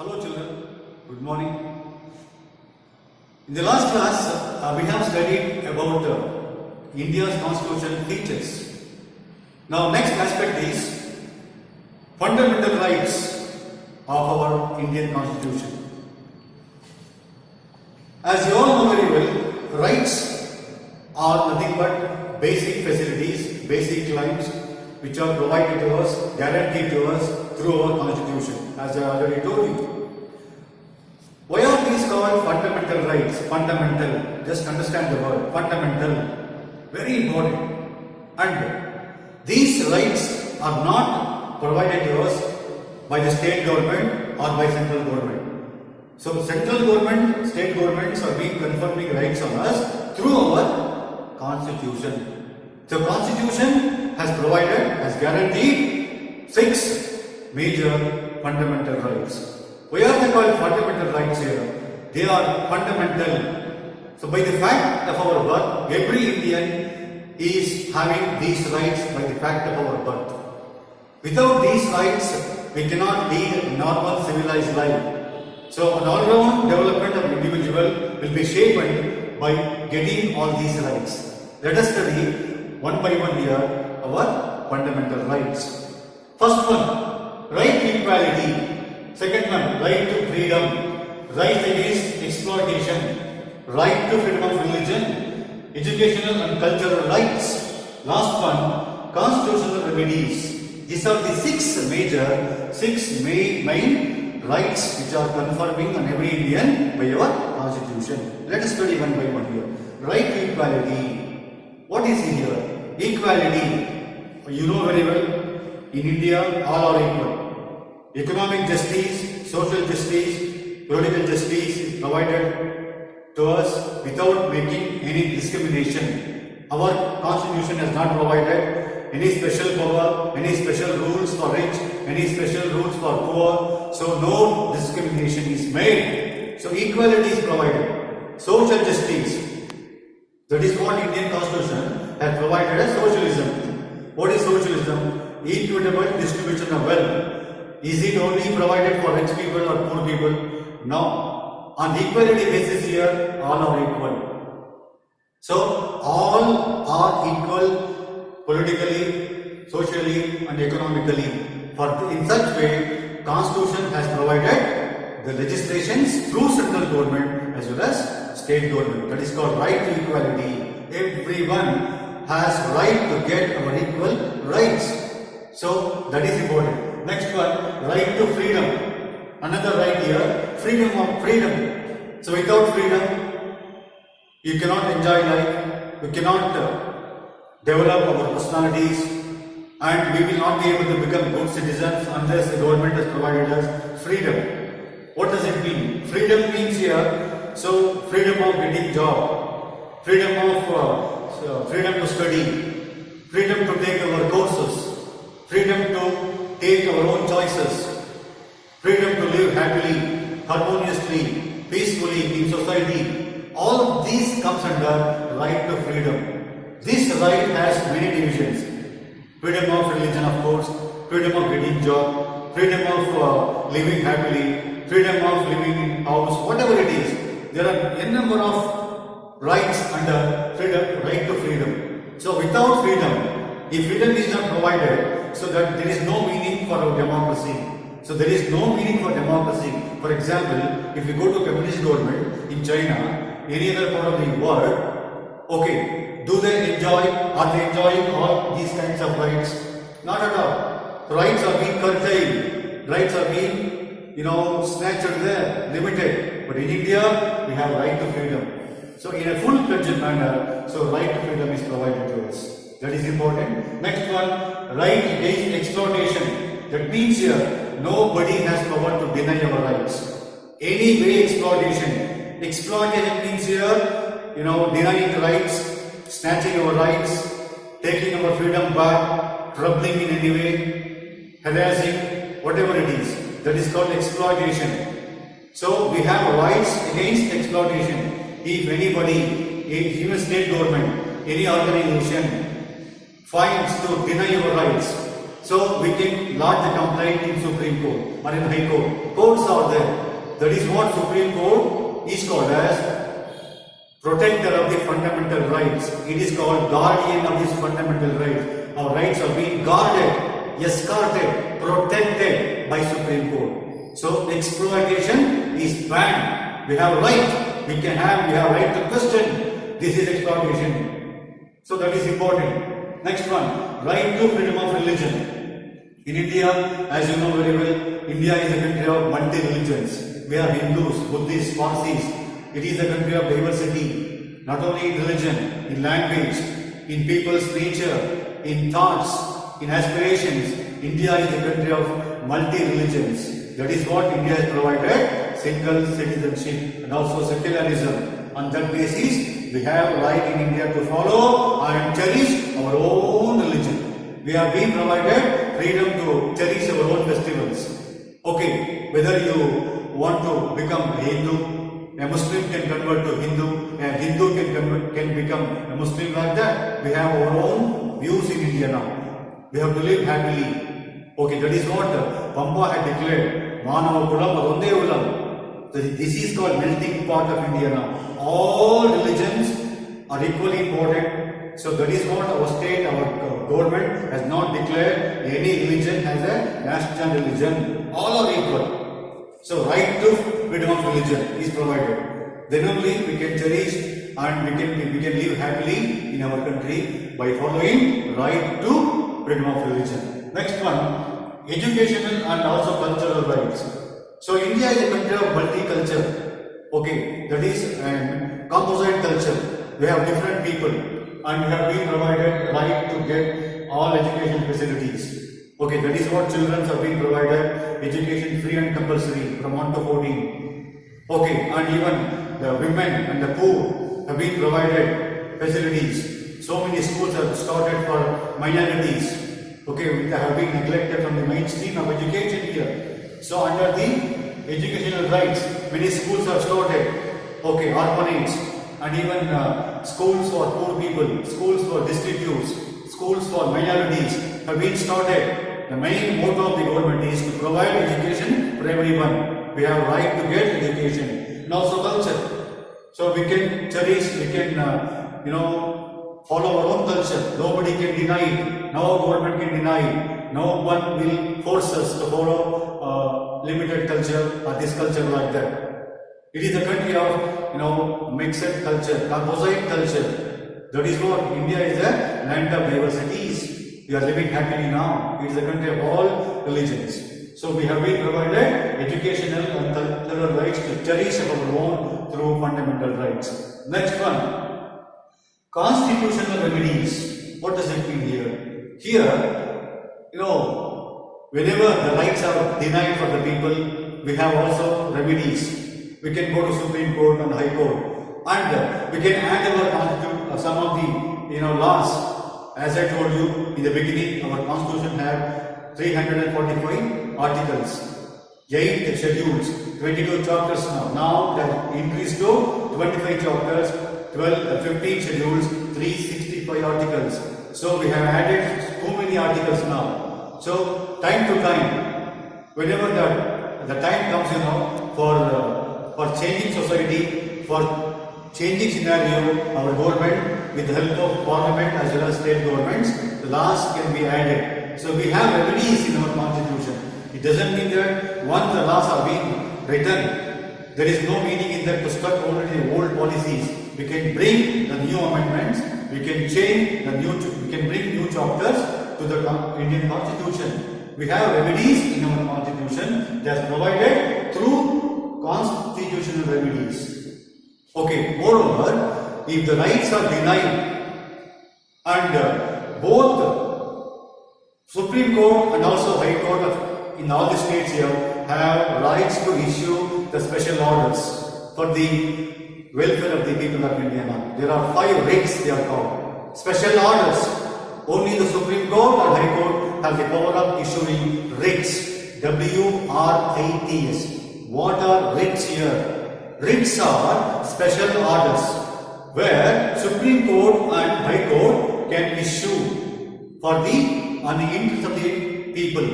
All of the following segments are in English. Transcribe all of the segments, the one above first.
Hello children, good morning. In the last class, we have studied about India's constitution features. Now next aspect is fundamental rights of our Indian constitution. As you all know very well, rights are nothing but basic facilities, basic rights which are provided to us, guaranteed to us through our constitution, as I already told you. Why are these called fundamental rights? Fundamental, just understand the word, fundamental, very important. And these rights are not provided to us by the state government or by central government. So central government, state governments are being conferring rights on us through our constitution. So constitution has provided, has guaranteed 6 major fundamental rights. Why are they called fundamental rights here? They are fundamental. So by the fact of our birth, every Indian is having these rights by the fact of our birth. Without these rights, we cannot lead a normal civilized life. So an all-round development of individual will be shaped by getting all these rights. Let us study one by one here our fundamental rights. First one, right to equality. Second one, right to freedom, right against exploitation, right to freedom of religion, educational and cultural rights. Last one, constitutional remedies. These are the 6 main rights which are confirming on every Indian by our constitution. Let us study one by one here. Right to equality. What is here? Equality. You know very well, in India all are equal. Economic justice, social justice, political justice is provided to us without making any discrimination. Our constitution has not provided any special power, any special rules for rich, any special rules for poor. So no discrimination is made. So equality is provided. Social justice, that is what Indian constitution has provided as socialism. What is socialism? Equitable distribution of wealth. Is it only provided for rich people or poor people? No. On equality basis here, all are equal. So all are equal politically, socially and economically. In such way, Constitution has provided the legislations through central government as well as state government. That is called right to equality. Everyone has right to get our equal rights. So that is important. Next one, right to freedom. Another right here, freedom of freedom. So without freedom, you cannot enjoy life, you cannot develop our personalities, and we will not be able to become good citizens unless the government has provided us freedom. What does it mean? Freedom means here, so freedom of getting job, freedom to study, freedom to take our courses, freedom to take our own choices, freedom to live happily, harmoniously, peacefully in society. All of these comes under right to freedom. This right has many divisions. Freedom of religion, of course, freedom of getting job, freedom of living happily, freedom of living in house, whatever it is. There are a number of rights under freedom, right to freedom. So without freedom, if freedom is not provided, so that there is no meaning for our democracy. So there is no meaning for democracy. For example, if you go to communist government in China, any other part of the world, okay, do they enjoy, are they enjoying all these kinds of rights? Not at all. Rights are being curtailed. Rights are being, snatched there, limited. But in India, we have right to freedom. So in a full-fledged manner, so right to freedom is provided to us. That is important. Next one, right against exploitation. That means here, nobody has power to deny our rights. Any way exploitation. Exploitation means here, denying rights, snatching our rights, taking our freedom back, troubling in any way, harassing, whatever it is. That is called exploitation. So we have rights against exploitation. If anybody, even state government, any organization, finds to deny our rights, So we can lodge the complaint in Supreme Court or in High Court. Courts are there. That is what Supreme Court is called as protector of the fundamental rights. It is called guardian of these fundamental rights. Our rights are being guarded, escorted, protected by Supreme Court. So exploitation is banned. We have right. We have right to question. This is exploitation. So that is important. Next one, right to freedom of religion. In India, as you know very well, India is a country of multi-religions. We have Hindus, Buddhists, Parsis. It is a country of diversity, not only in religion, in language, in people's nature, in thoughts, in aspirations. India is a country of multi-religions. That is what India has provided, single citizenship and also secularism. On that basis, we have right in India to follow and cherish our own religion. We have been provided freedom to cherish our own festivals. Okay, whether you want to become a Hindu, a Muslim can convert to Hindu, a Hindu can become a Muslim, like that. We have our own views in India now. We have to live happily. Okay, that is what Pampa had declared. Manava Kulam Adonde Ulam. This is called melting pot of India now. All religions are equally important. So that is what our state, our government has not declared any religion as a national religion. All are equal. So right to freedom of religion is provided. Then only we can cherish and we can live happily in our country by following right to freedom of religion. Next one, educational and also cultural rights. So India is a country of multicultural. Okay, that is composite culture. We have different people and we have been provided right to get all education facilities. Okay, that is what children are being provided, education free and compulsory from 1 to 14. Okay, and even the women and the poor have been provided facilities. So many schools have started for minorities. Okay, they have been neglected from the mainstream of education here. So under the educational rights, many schools have started. Okay, orphanage and even schools for poor people, schools for destitutes, schools for minorities have been started. The main motto of the government is to provide education for everyone. We have right to get education and also culture. So we can cherish, we can follow our own culture. Nobody can deny it. No government can deny it. No one will force us to follow limited culture or this culture like that. It is a country of mixed culture, composite culture. That is what India is, a land of diversities. We are living happily now. It is a country of all religions. So we have been provided educational and cultural rights to cherish our own through fundamental rights. Next one, constitutional remedies. What does it mean here? Here, whenever the rights are denied for the people, we have also remedies. We can go to Supreme Court and High Court, and we can add our some of the laws. As I told you in the beginning, our constitution have 345 articles, 8 schedules, 22 chapters now. Now that increased to 25 chapters, 15 schedules, 365 articles. So we have added too many articles now. So time to time, whenever the time comes, for changing society, for changing scenario, our government, with the help of parliament as well as state governments, the laws can be added. So we have remedies in our constitution. It doesn't mean that once the laws are being written, there is no meaning in that to stuck only the old policies. We can bring the new amendments, we can change we can bring new chapters to the Indian constitution. We have remedies in our constitution that's provided through constitutional remedies. Okay, moreover, if the rights are denied and both Supreme Court and also High Court in all the states here have rights to issue the special orders for the welfare of the people of India. There are 5 writs they are called. Special orders. Only the Supreme Court and High Court have the power of issuing writs. W-R-I-T-S. What are writs here? Writs are special orders where Supreme Court and High Court can issue for on the interest of the people.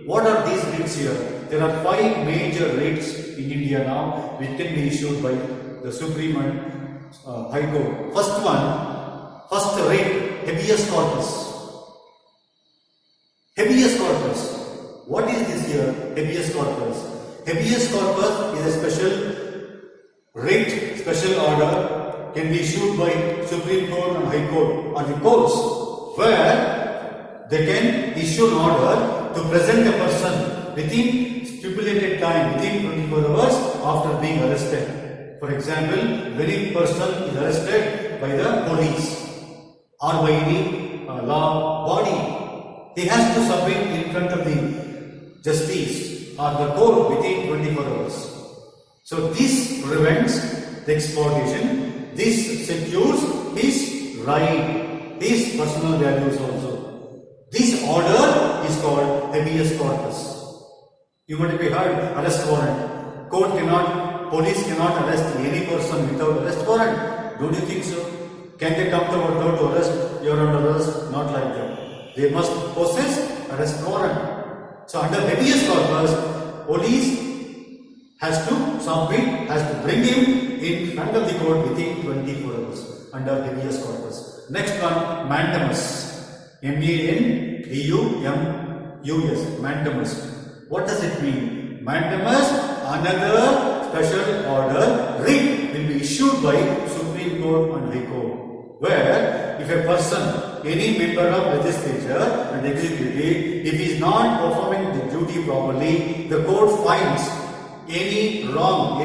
What are these writs here? There are 5 major writs in India now which can be issued by the Supreme and High Court. First writ, habeas corpus. Habeas corpus. What is this here? Habeas corpus. Habeas corpus is a special writ, special order can be issued by Supreme Court and High Court or the courts where they can issue an order to present a person within stipulated time, within 24 hours after being arrested. For example, when a person is arrested by the police or by any law body, he has to submit in front of the justice or the court within 24 hours. So this prevents the exploitation, this secures his right, his personal values also. This order is called habeas corpus. You might have heard arrest warrant. Police cannot arrest any person without arrest warrant. Don't you think so? Can they come to our door to arrest? You are under arrest? Not like that. They must possess arrest warrant. So under habeas corpus, police has to submit, has to bring him in front of the court within 24 hours under habeas corpus. Next one, mandamus. M-A-N-D-U-M-U-S. Mandamus. What does it mean? Mandamus, another special order, writ will be issued by Supreme Court and High Court. Where if a person, any member of legislature and executive, if he is not performing the duty properly, the court finds any wrong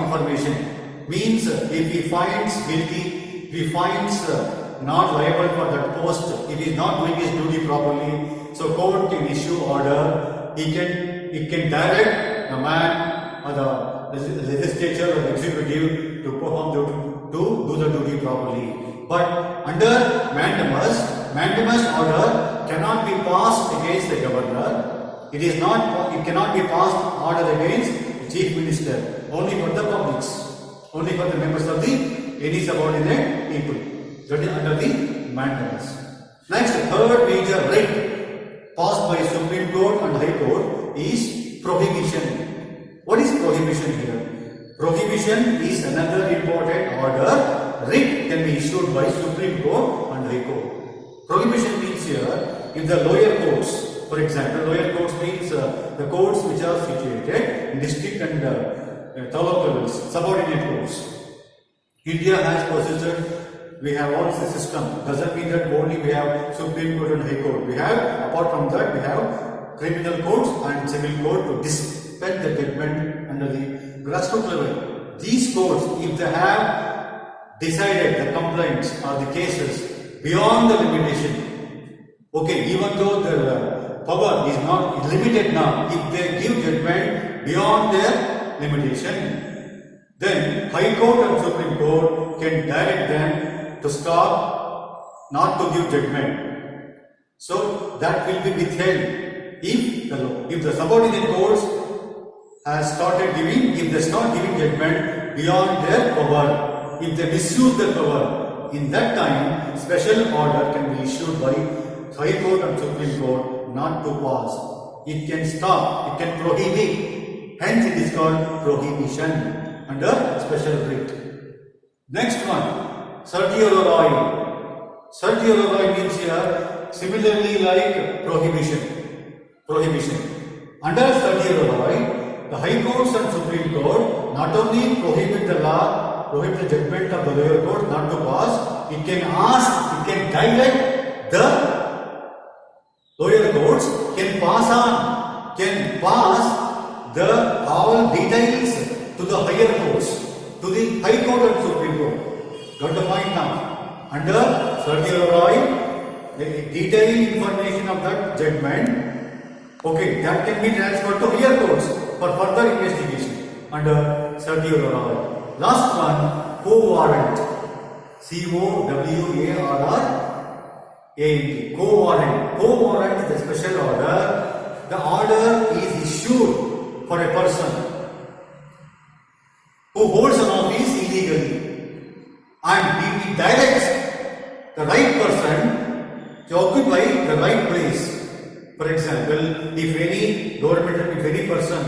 information. Means if he finds guilty, if he finds not liable for that post, if he is not doing his duty properly, so court can issue order. It can direct the man or the legislature or the executive to perform to do the duty properly. But under mandamus order cannot be passed against the governor. It cannot be passed order against the chief minister. Only for the publics, only for the members of any subordinate people. That is under the mandamus. Next, third major writ passed by Supreme Court and High Court is prohibition. What is prohibition here? Prohibition is another important order. Writ can be issued by Supreme Court and High Court. Prohibition means here, in the lower courts, for example, lower courts means the courts which are situated in district and taluk levels, subordinate courts. India has possessed. We have all the system. Doesn't mean that only we have Supreme Court and High Court. We have, apart from that, we have criminal courts and civil court to dispense the judgment under the grassroots level. These courts, if they have decided the complaints or the cases beyond the limitation, okay, even though the power is not limited now, if they give judgment beyond their limitation, then High Court and Supreme Court can direct them to stop, not to give judgment. So that will be withheld if the subordinate courts has started giving, if they start giving judgment beyond their power, if they misuse their power, in that time special order can be issued by High Court and Supreme Court not to pass. It can stop, it can prohibit. Hence it is called prohibition under special writ. Next one, certiorari. Certiorari means here similarly like prohibition. Under certiorari, the High Courts and Supreme Court not only prohibit the law, prohibit the judgment of the lower court not to pass, it can ask, it can direct the lower courts, can pass the all details to the higher courts, to the High Court and Supreme Court. Got the point now? Under certiorari, the detailed information of that judgment, okay, that can be transferred to higher courts for further investigation under certiorari. Last one, co-warrant. C-O-W-A-R-R-A-N-T. Co-warrant. Co-warrant is a special order. The order is issued for a person who holds an office illegally, and it directs the right person to occupy the right place. government, if any person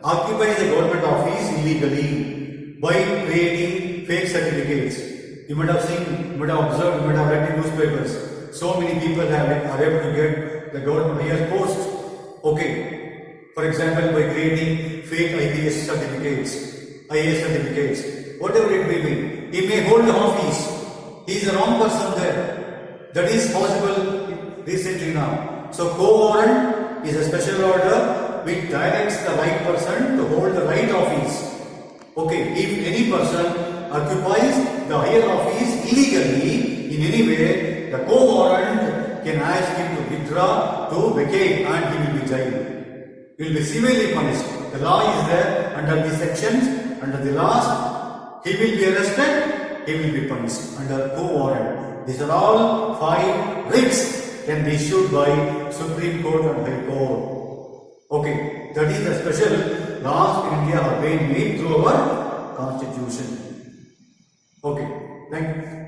occupies a government office illegally by creating fake certificates, you might have seen, you might have observed, you might have read in newspapers, so many people are able to get the government higher posts. Okay, for example, by creating fake IPS certificates, IAS certificates, whatever it may be, he may hold the office. He is the wrong person there. That is possible recently now. So co-warrant is a special order which directs the right person to hold the right office. Okay, if any person occupies the higher office illegally in any way, the co-warrant can ask him to withdraw, to vacate, and he will be jailed. He will be severely punished. The law is there under the sections, under the laws. He will be arrested, he will be punished under co-warrant. These are all 5 writs can be issued by Supreme Court and High Court. Okay, that is the special laws in India have been made through our constitution. Okay, thank you.